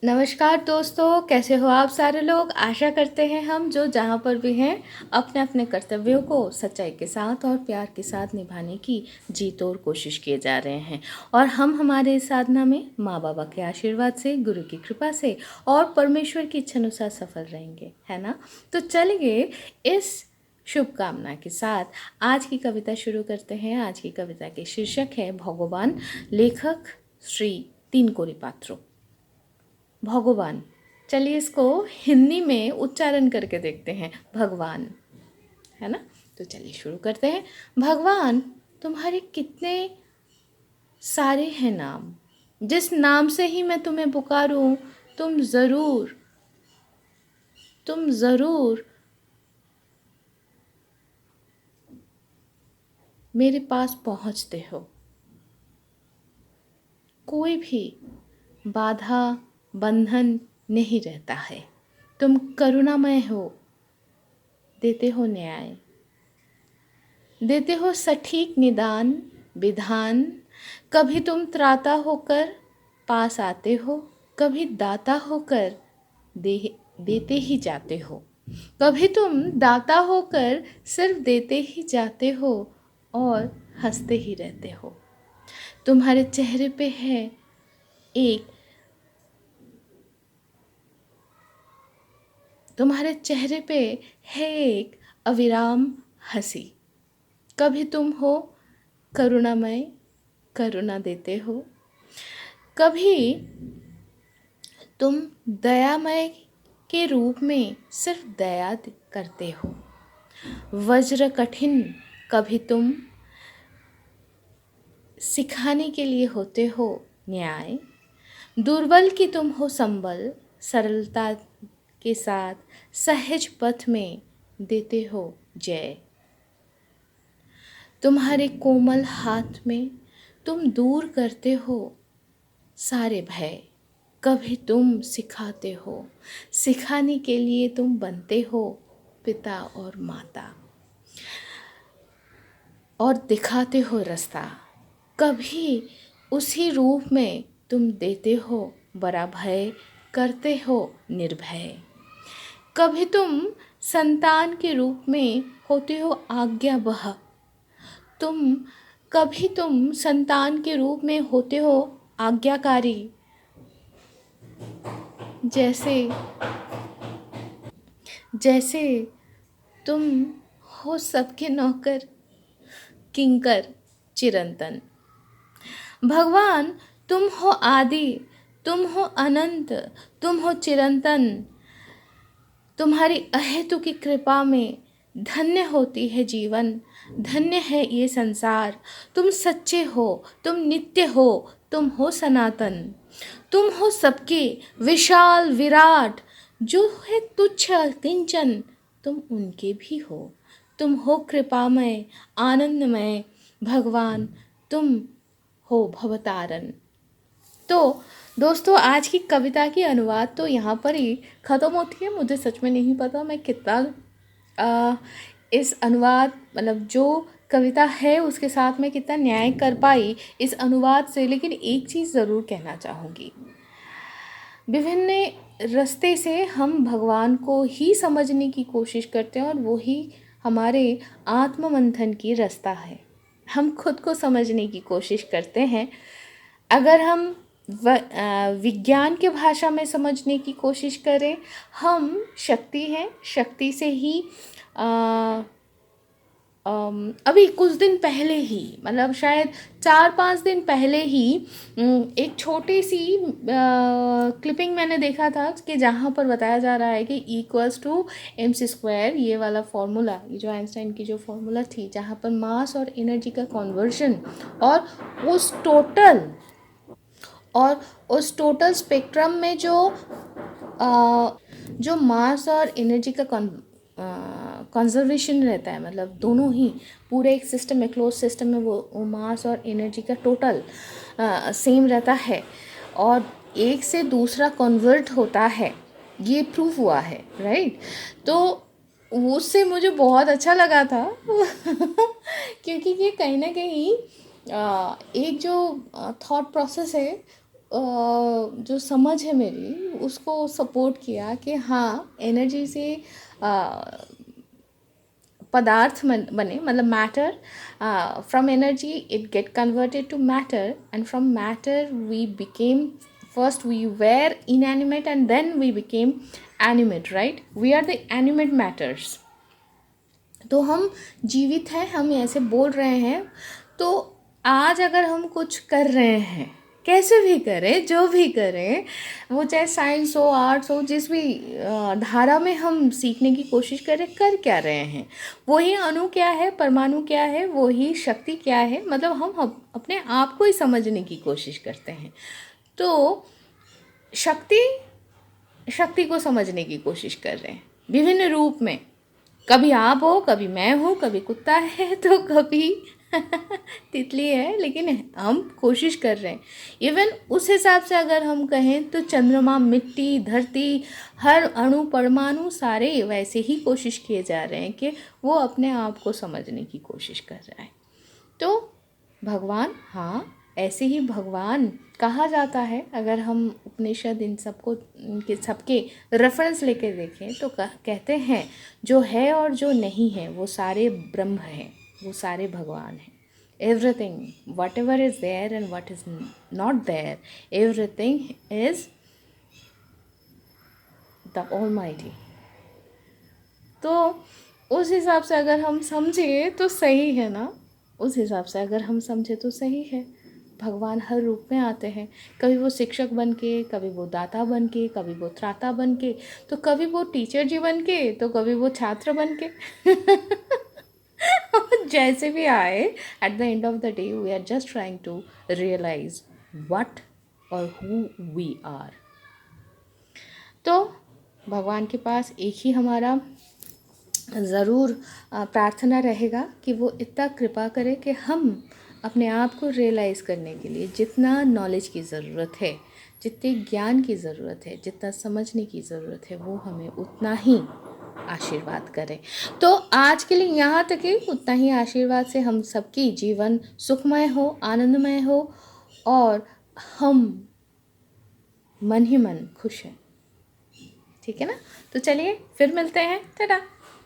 नमस्कार दोस्तों, कैसे हो आप सारे लोग। आशा करते हैं हम जो जहाँ पर भी हैं अपने अपने कर्तव्यों को सच्चाई के साथ और प्यार के साथ निभाने की जी तोड़ कोशिश किए जा रहे हैं। और हम हमारे इस साधना में माँ बाबा के आशीर्वाद से, गुरु की कृपा से और परमेश्वर की इच्छा अनुसार सफल रहेंगे, है ना। तो चलिए इस शुभकामना के साथ आज की कविता शुरू करते हैं। आज की कविता के शीर्षक है भगवान। लेखक श्री तीन कोरी पात्रो। भगवान। चलिए इसको हिंदी में उच्चारण करके देखते हैं। भगवान, है ना। तो चलिए शुरू करते हैं। भगवान, तुम्हारे कितने सारे हैं नाम। जिस नाम से ही मैं तुम्हें पुकारूं, तुम ज़रूर मेरे पास पहुंचते हो। कोई भी बाधा बंधन नहीं रहता है। तुम करुणामय हो, देते हो न्याय, देते हो सटीक निदान विधान। कभी तुम त्राता होकर पास आते हो, कभी दाता होकर दे देते ही जाते हो। कभी तुम दाता होकर सिर्फ देते ही जाते हो और हंसते ही रहते हो। तुम्हारे चेहरे पे है एक तुम्हारे चेहरे पे है एक अविराम हंसी। कभी तुम हो करुणामय, करुणा देते हो। कभी तुम दयामय के रूप में सिर्फ दया करते हो। वज्र कठिन कभी तुम सिखाने के लिए होते हो न्याय। दुर्बल की तुम हो संबल, सरलता के साथ सहज पथ में देते हो जय। तुम्हारे कोमल हाथ में तुम दूर करते हो सारे भय। कभी तुम सिखाते हो, सिखाने के लिए तुम बनते हो पिता और माता और दिखाते हो रास्ता। कभी उसी रूप में तुम देते हो बड़ा भय, करते हो निर्भय। कभी तुम संतान के रूप में होते हो आज्ञावह। तुम कभी तुम संतान के रूप में होते हो आज्ञाकारी। जैसे जैसे तुम हो सबके नौकर, किंकर चिरंतन। भगवान, तुम हो आदि, तुम हो अनंत, तुम हो चिरंतन। तुम्हारी अहेतु की कृपा में धन्य होती है जीवन, धन्य है ये संसार। तुम सच्चे हो, तुम नित्य हो, तुम हो सनातन। तुम हो सबके विशाल विराट, जो है तुच्छ किंचन, तुम उनके भी हो। तुम हो कृपामय, आनंदमय। भगवान, तुम हो भवतारण। तो दोस्तों, आज की कविता की अनुवाद तो यहाँ पर ही ख़त्म होती है। मुझे सच में नहीं पता मैं कितना इस अनुवाद मतलब जो कविता है उसके साथ मैं कितना न्याय कर पाई इस अनुवाद से। लेकिन एक चीज़ ज़रूर कहना चाहूँगी, विभिन्न रास्ते से हम भगवान को ही समझने की कोशिश करते हैं और वो ही हमारे आत्ममंथन की रास्ता है। हम खुद को समझने की कोशिश करते हैं। अगर हम विज्ञान के भाषा में समझने की कोशिश करें, हम शक्ति हैं, शक्ति से ही अभी कुछ दिन पहले ही मतलब शायद 4-5 दिन पहले ही एक छोटी सी क्लिपिंग मैंने देखा था कि जहाँ पर बताया जा रहा है कि E=mc², ये वाला फॉर्मूला, ये जो आइंस्टाइन की जो फॉर्मूला थी, जहाँ पर मास और एनर्जी का कन्वर्जन और उस टोटल स्पेक्ट्रम में जो मास और एनर्जी का कंजर्वेशन रहता है, मतलब दोनों ही पूरे एक सिस्टम में, क्लोज सिस्टम में वो मास और एनर्जी का टोटल सेम रहता है और एक से दूसरा कन्वर्ट होता है, ये प्रूव हुआ है, राइट। तो उससे मुझे बहुत अच्छा लगा था क्योंकि ये कहीं ना कहीं एक जो थॉट प्रोसेस है जो समझ है मेरी उसको सपोर्ट किया कि हाँ एनर्जी से पदार्थ बने, मतलब matter, from energy it get converted to matter, and from matter we became, first we were inanimate and then we became animate, right? We are the animate matters. तो हम जीवित हैं, हम ऐसे बोल रहे हैं। तो आज अगर हम कुछ कर रहे हैं, कैसे भी करें, जो भी करें, वो चाहे साइंस हो, आर्ट्स हो, जिस भी धारा में हम सीखने की कोशिश करें, कर क्या रहे हैं, वही अणु क्या है, परमाणु क्या है, वही शक्ति क्या है, मतलब हम अपने आप को ही समझने की कोशिश करते हैं। तो शक्ति को समझने की कोशिश कर रहे हैं विभिन्न रूप में। कभी आप हो, कभी मैं हूँ, कभी कुत्ता है, तो कभी तितली है, लेकिन हम कोशिश कर रहे हैं। इवन उस हिसाब से अगर हम कहें तो चंद्रमा, मिट्टी, धरती, हर अणु परमाणु सारे वैसे ही कोशिश किए जा रहे हैं कि वो अपने आप को समझने की कोशिश कर रहा है। तो भगवान, हाँ ऐसे ही भगवान कहा जाता है। अगर हम उपनिषद इन सबको, इनके सबके रेफरेंस लेके देखें तो कहते हैं जो है और जो नहीं है वो सारे ब्रह्म हैं, वो सारे भगवान हैं। Everything, whatever is there and what is not there, everything is the almighty. तो उस हिसाब से अगर हम समझे तो सही है ना, उस हिसाब से अगर हम समझे तो सही है। भगवान हर रूप में आते हैं, कभी वो शिक्षक बन के, कभी वो दाता बन के, कभी वो त्राता बन के, तो कभी वो टीचर जी बन के, तो कभी वो छात्र बन के जैसे भी आए, at the end of the day we are just trying to realise what और हु वी आर। तो भगवान के पास एक ही हमारा ज़रूर प्रार्थना रहेगा कि वो इतना कृपा करे कि हम अपने आप को रियलाइज़ करने के लिए जितना नॉलेज की ज़रूरत है, जितने ज्ञान की ज़रूरत है, जितना समझने की ज़रूरत है, वो हमें उतना ही आशीर्वाद करें। तो आज के लिए यहाँ तक ही, उतना ही आशीर्वाद से हम सबकी जीवन सुखमय हो, आनंदमय हो, और हम मन ही मन खुश हैं। ठीक है ना? तो चलिए फिर मिलते हैं। टाटा।